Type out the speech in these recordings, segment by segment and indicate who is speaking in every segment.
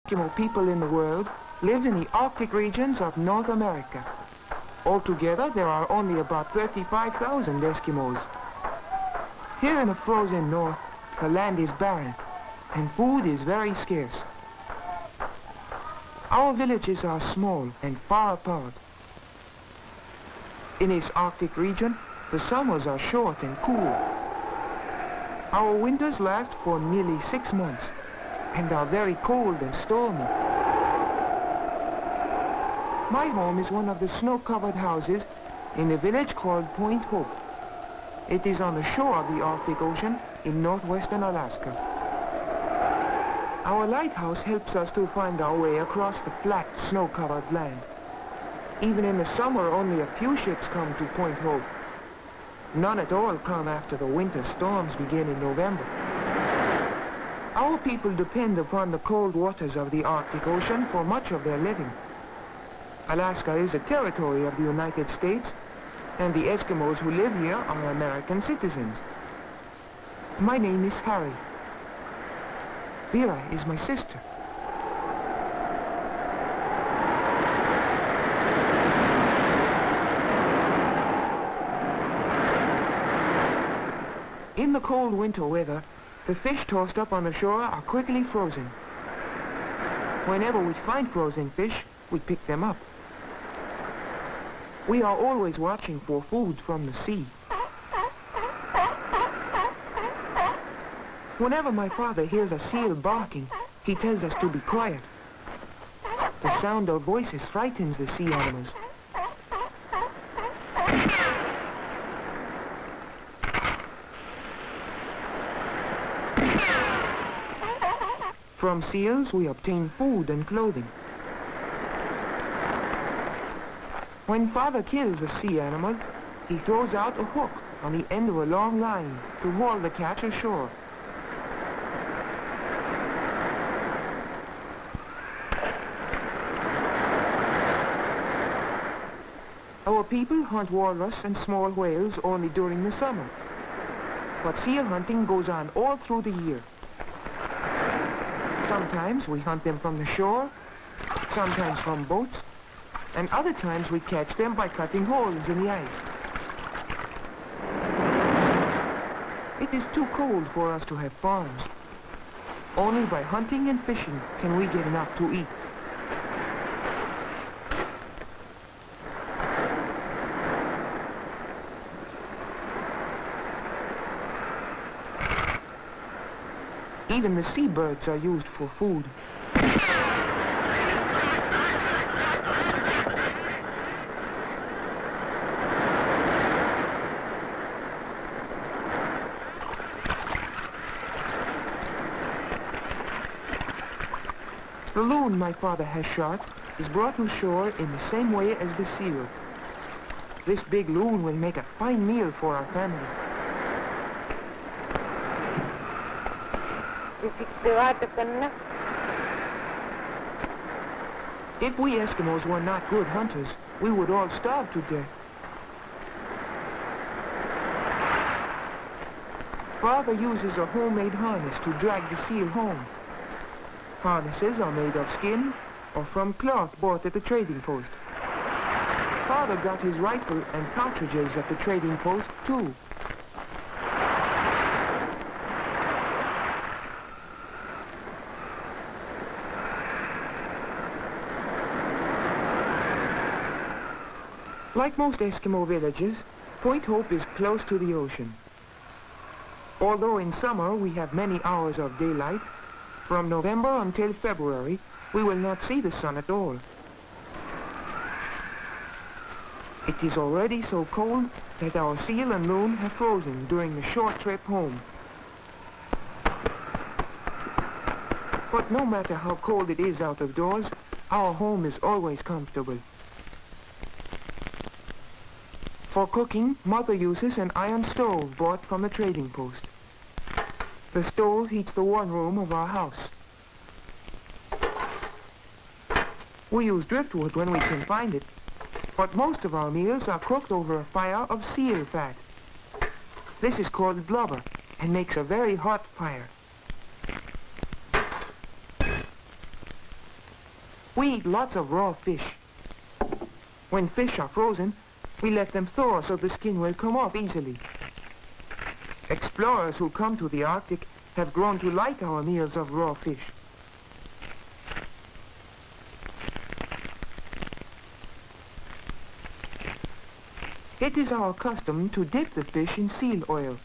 Speaker 1: Eskimo people in the world live in the Arctic regions of North America. Altogether, there are only about 35,000 Eskimos. Here in the frozen north, the land is barren, and food is very scarce. Our villages are small and far apart. In this Arctic region, the summers are short and cool. Our winters last for nearly 6 months and are very cold and stormy. My home is one of the snow-covered houses in a village called Point Hope. It is on the shore of the Arctic Ocean in northwestern Alaska. Our lighthouse helps us to find our way across the flat, snow-covered land. Even in the summer, only a few ships come to Point Hope. None at all come after the winter storms begin in November. Our people depend upon the cold waters of the Arctic Ocean for much of their living. Alaska is a territory of the United States, and the Eskimos who live here are American citizens. My name is Harry. Vera is my sister. In the cold winter weather, the fish tossed up on the shore are quickly frozen. Whenever we find frozen fish, we pick them up. We are always watching for food from the sea. Whenever my father hears a seal barking, he tells us to be quiet. The sound of voices frightens the sea animals. From seals, we obtain food and clothing. When Father kills a sea animal, he throws out a hook on the end of a long line to haul the catch ashore. Our people hunt walrus and small whales only during the summer, but seal hunting goes on all through the year. Sometimes we hunt them from the shore, sometimes from boats, and other times we catch them by cutting holes in the ice. It is too cold for us to have farms. Only by hunting and fishing can we get enough to eat. Even the seabirds are used for food. The loon my father has shot is brought to shore in the same way as the seal. This big loon will make a fine meal for our family. If we Eskimos were not good hunters, we would all starve to death. Father uses a homemade harness to drag the seal home. Harnesses are made of skin or from cloth bought at the trading post. Father got his rifle and cartridges at the trading post, too. Like most Eskimo villages, Point Hope is close to the ocean. Although in summer we have many hours of daylight, from November until February, we will not see the sun at all. It is already so cold that our seal and loon have frozen during the short trip home. But no matter how cold it is out of doors, our home is always comfortable. For cooking, Mother uses an iron stove bought from the trading post. The stove heats the one room of our house. We use driftwood when we can find it, but most of our meals are cooked over a fire of seal fat. This is called blubber and makes a very hot fire. We eat lots of raw fish. When fish are frozen, we let them thaw so the skin will come off easily. Explorers who come to the Arctic have grown to like our meals of raw fish. It is our custom to dip the fish in seal oil.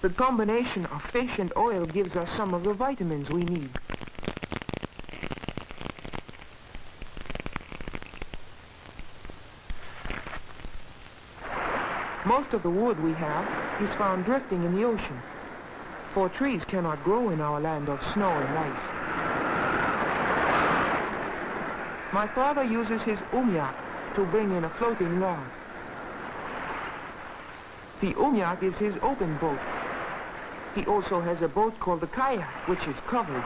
Speaker 1: The combination of fish and oil gives us some of the vitamins we need. Most of the wood we have is found drifting in the ocean, for trees cannot grow in our land of snow and ice. My father uses his umyak to bring in a floating log. The umyak is his open boat. He also has a boat called the kayak, which is covered.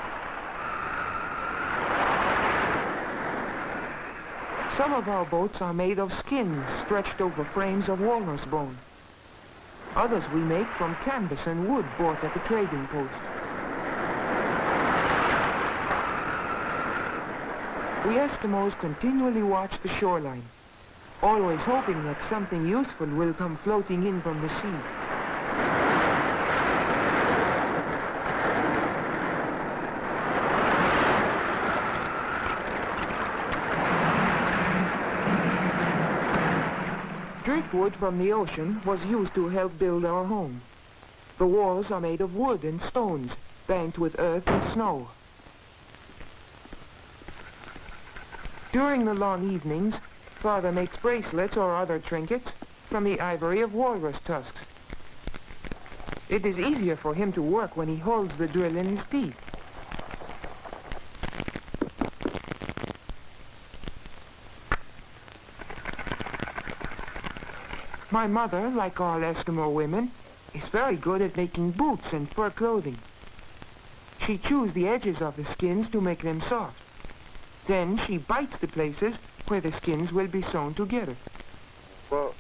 Speaker 1: Some of our boats are made of skins stretched over frames of walrus bone. Others we make from canvas and wood bought at the trading post. We Eskimos continually watch the shoreline, always hoping that something useful will come floating in from the sea. Driftwood from the ocean was used to help build our home. The walls are made of wood and stones, banked with earth and snow. During the long evenings, Father makes bracelets or other trinkets from the ivory of walrus tusks. It is easier for him to work when he holds the drill in his teeth. My mother, like all Eskimo women, is very good at making boots and fur clothing. She chews the edges of the skins to make them soft. Then she bites the places where the skins will be sewn together.
Speaker 2: Well,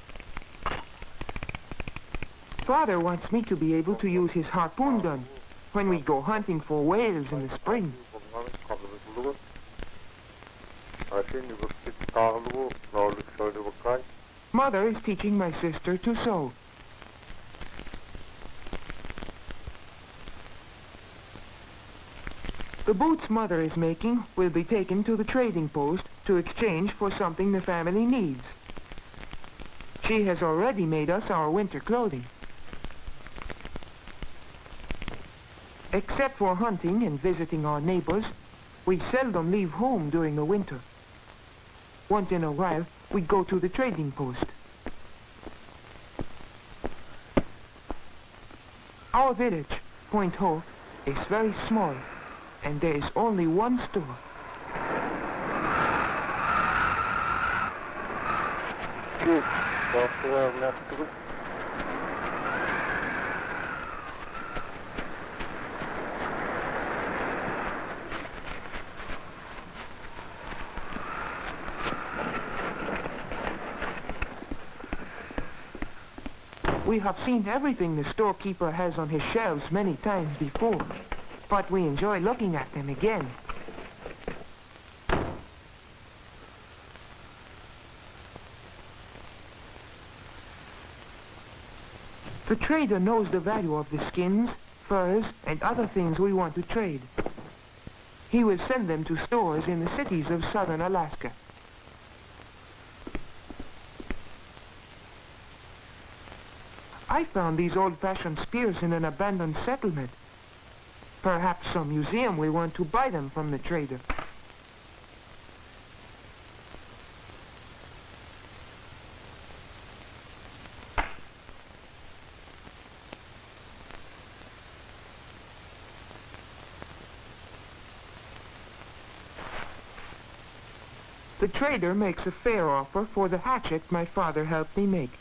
Speaker 1: Father wants me to be able to use his harpoon gun when we go hunting for whales in the spring. Mother is teaching my sister to sew. The boots Mother is making will be taken to the trading post to exchange for something the family needs. She has already made us our winter clothing. Except for hunting and visiting our neighbors, we seldom leave home during the winter. Once in a while, we go to the trading post. Our village, Point Hope, is very small, and there is only one store. We have seen everything the storekeeper has on his shelves many times before, but we enjoy looking at them again. The trader knows the value of the skins, furs, and other things we want to trade. He will send them to stores in the cities of southern Alaska. I found these old-fashioned spears in an abandoned settlement. Perhaps some museum will want to buy them from the trader. The trader makes a fair offer for the hatchet my father helped me make.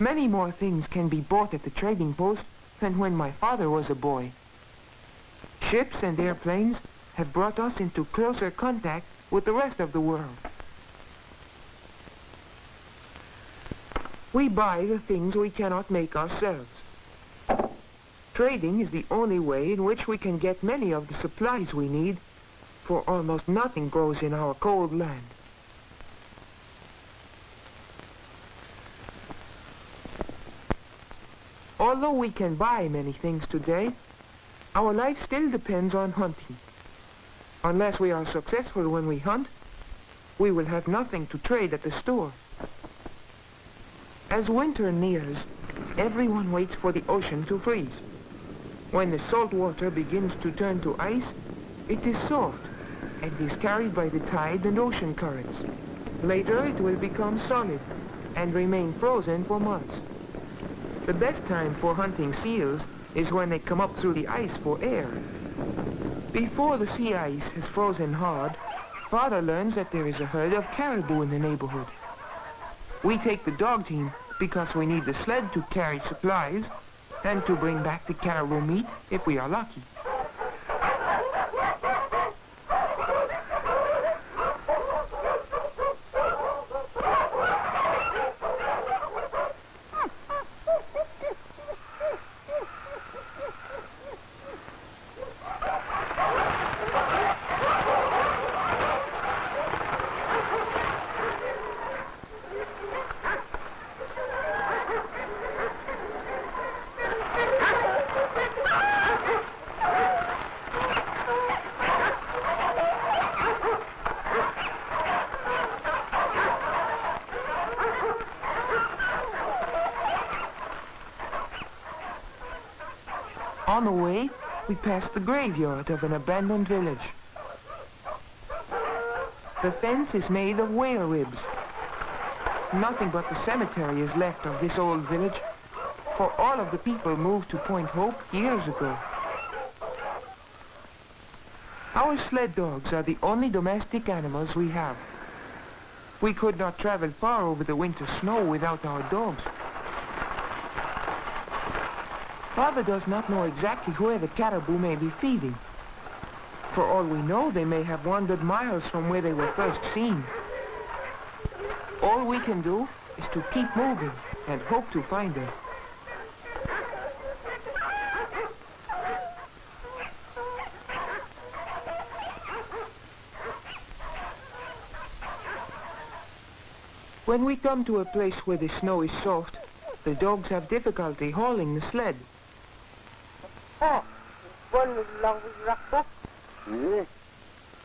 Speaker 1: Many more things can be bought at the trading post than when my father was a boy. Ships and airplanes have brought us into closer contact with the rest of the world. We buy the things we cannot make ourselves. Trading is the only way in which we can get many of the supplies we need, for almost nothing grows in our cold land. Although we can buy many things today, our life still depends on hunting. Unless we are successful when we hunt, we will have nothing to trade at the store. As winter nears, everyone waits for the ocean to freeze. When the salt water begins to turn to ice, it is soft and is carried by the tide and ocean currents. Later it will become solid and remain frozen for months. The best time for hunting seals is when they come up through the ice for air. Before the sea ice has frozen hard, Father learns that there is a herd of caribou in the neighborhood. We take the dog team because we need the sled to carry supplies and to bring back the caribou meat if we are lucky. On the way, we pass the graveyard of an abandoned village. The fence is made of whale ribs. Nothing but the cemetery is left of this old village, for all of the people moved to Point Hope years ago. Our sled dogs are the only domestic animals we have. We could not travel far over the winter snow without our dogs. Father does not know exactly where the caribou may be feeding. For all we know, they may have wandered miles from where they were first seen. All we can do is to keep moving and hope to find them. When we come to a place where the snow is soft, the dogs have difficulty hauling the sled.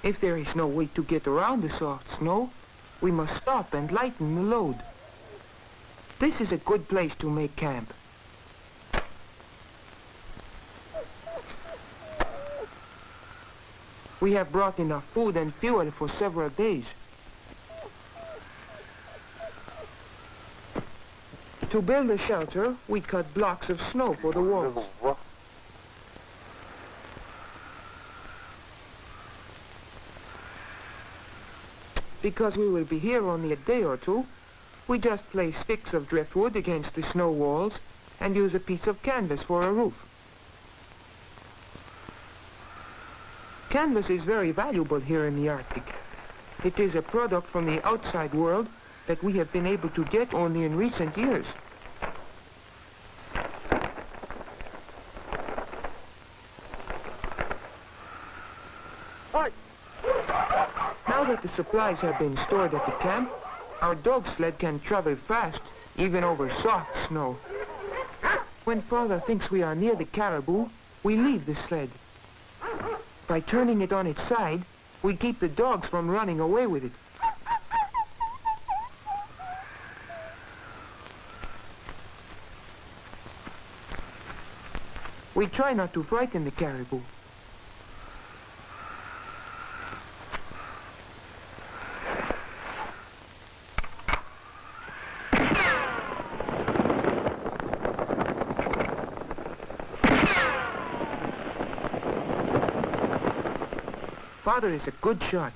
Speaker 1: If there is no way to get around the soft snow, we must stop and lighten the load. This is a good place to make camp. We have brought enough food and fuel for several days. To build a shelter, we cut blocks of snow for the walls. Because we will be here only a day or two, we just place sticks of driftwood against the snow walls and use a piece of canvas for a roof. Canvas is very valuable here in the Arctic. It is a product from the outside world that we have been able to get only in recent years. Now that the supplies have been stored at the camp, our dog sled can travel fast, even over soft snow. When Father thinks we are near the caribou, we leave the sled. By turning it on its side, we keep the dogs from running away with it. We try not to frighten the caribou. Father is a good shot.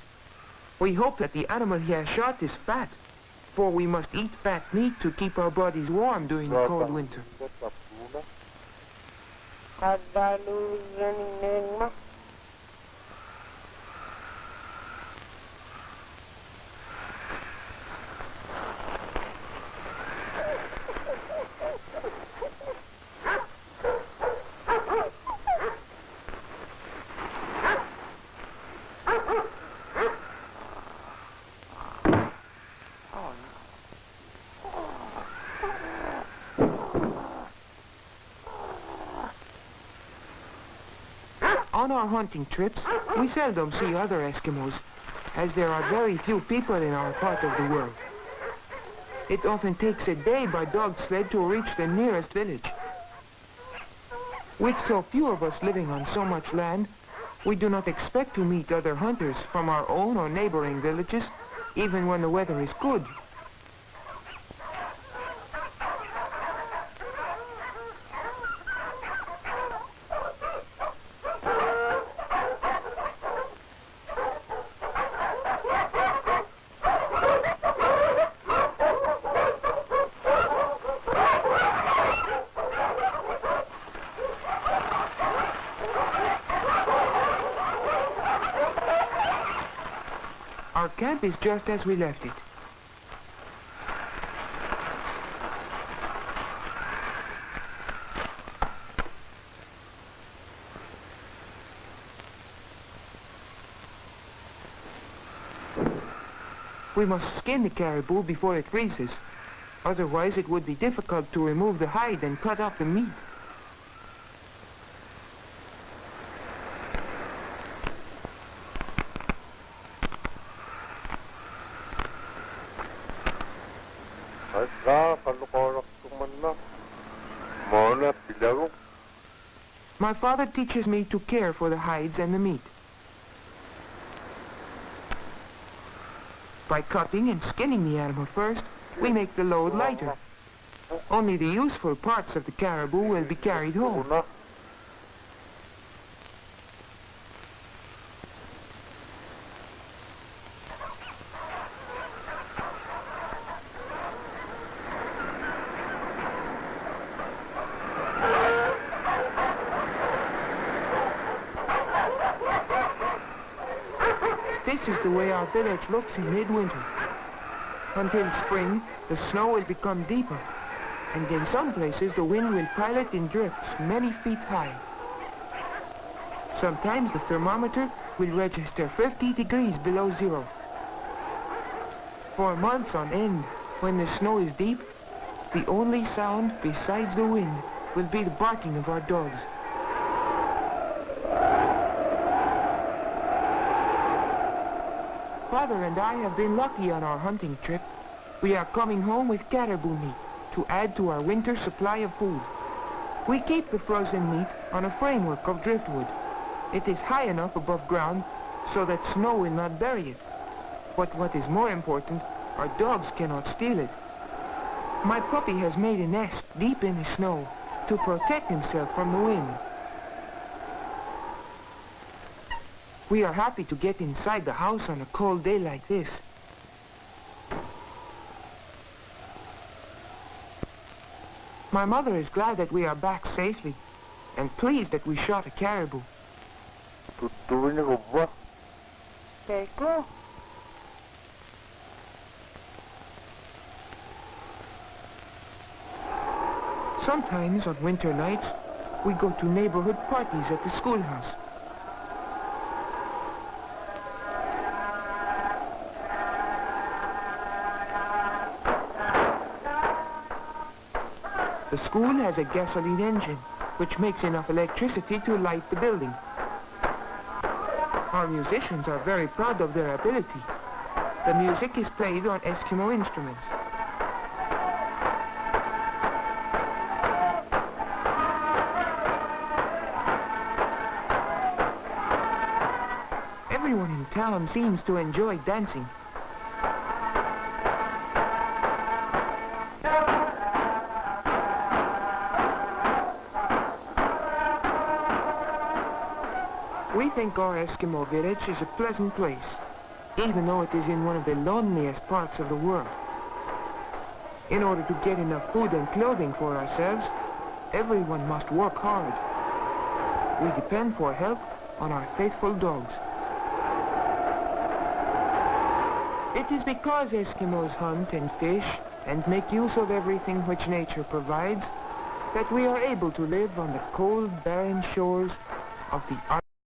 Speaker 1: We hope that the animal he has shot is fat, for we must eat fat meat to keep our bodies warm during the cold winter. On our hunting trips, we seldom see other Eskimos, as there are very few people in our part of the world. It often takes a day by dog sled to reach the nearest village. With so few of us living on so much land, we do not expect to meet other hunters from our own or neighboring villages, even when the weather is good. Our camp is just as we left it. We must skin the caribou before it freezes. Otherwise, it would be difficult to remove the hide and cut off the meat. My father teaches me to care for the hides and the meat. By cutting and skinning the animal first, we make the load lighter. Only the useful parts of the caribou will be carried home. This is the way our village looks in midwinter. Until spring, the snow will become deeper, and in some places the wind will pile it in drifts many feet high. Sometimes the thermometer will register 50 degrees below zero. For months on end, when the snow is deep, the only sound besides the wind will be the barking of our dogs. Father and I have been lucky on our hunting trip. We are coming home with caribou meat to add to our winter supply of food. We keep the frozen meat on a framework of driftwood. It is high enough above ground so that snow will not bury it. But what is more important, our dogs cannot steal it. My puppy has made a nest deep in the snow to protect himself from the wind. We are happy to get inside the house on a cold day like this. My mother is glad that we are back safely and pleased that we shot a caribou. Sometimes on winter nights, we go to neighborhood parties at the schoolhouse. The school has a gasoline engine, which makes enough electricity to light the building. Our musicians are very proud of their ability. The music is played on Eskimo instruments. Everyone in town seems to enjoy dancing. We think our Eskimo village is a pleasant place, even though it is in one of the loneliest parts of the world. In order to get enough food and clothing for ourselves, everyone must work hard. We depend for help on our faithful dogs. It is because Eskimos hunt and fish and make use of everything which nature provides that we are able to live on the cold, barren shores of the